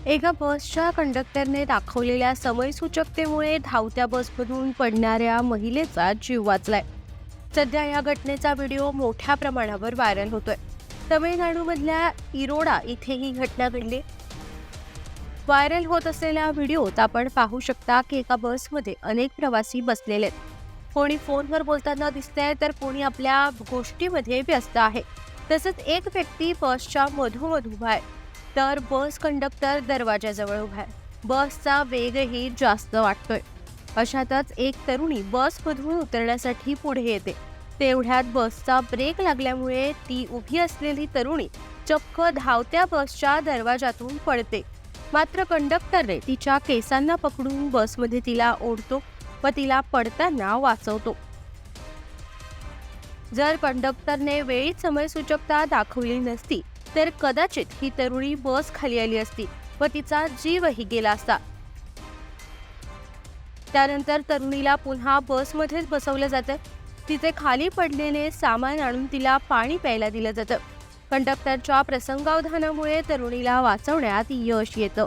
एका बसच्या कंडक्टरने दाखवलेल्या समयसूचकतेमुळे धावत्या बसमधून पडणाऱ्या महिलेचा जीव वाचलाय. सध्या या घटनेचा व्हिडिओ मोठ्या प्रमाणावर व्हायरल होतोय. तमिळनाडूमधल्या इरोडा इथे ही घटना घडली. व्हायरल होत असलेल्या व्हिडिओत आपण पाहू शकता की एका बसमध्ये अनेक प्रवासी बसलेले आहेत. कोणी फोनवर बोलताना दिसतंय तर कोणी आपल्या गोष्टीमध्ये व्यस्त आहे. तसंच एक व्यक्ती बसच्या मधोमध उभा आहे तर बस कंडक्टर दरवाजाजवळ उभा आहे. बसचा वेगही जास्त वाटतोय. अशातच एक तरुणी बसमधून उतरण्यासाठी पुढे येते. तेवढ्यात बसचा ब्रेक लागल्यामुळे ती उभी असलेली तरुणी चक्क धावत्या बसच्या दरवाजातून पडते. मात्र कंडक्टरने तिच्या केसांना पकडून बसमध्ये तिला ओढतो व तिला पडताना वाचवतो. जर कंडक्टरने वेळीच समयसूचकता दाखवली नसती तर कदाचित ही तरुणी बस खाली आली असती व तिचा जीवही गेला असता. त्यानंतर तरुणीला पुन्हा बसमध्येच बसवलं जातं. तिचे खाली पडलेले सामान आणून तिला पाणी प्यायला दिलं जातं. कंडक्टरच्या प्रसंगावधानामुळे तरुणीला वाचवण्यात यश येतं.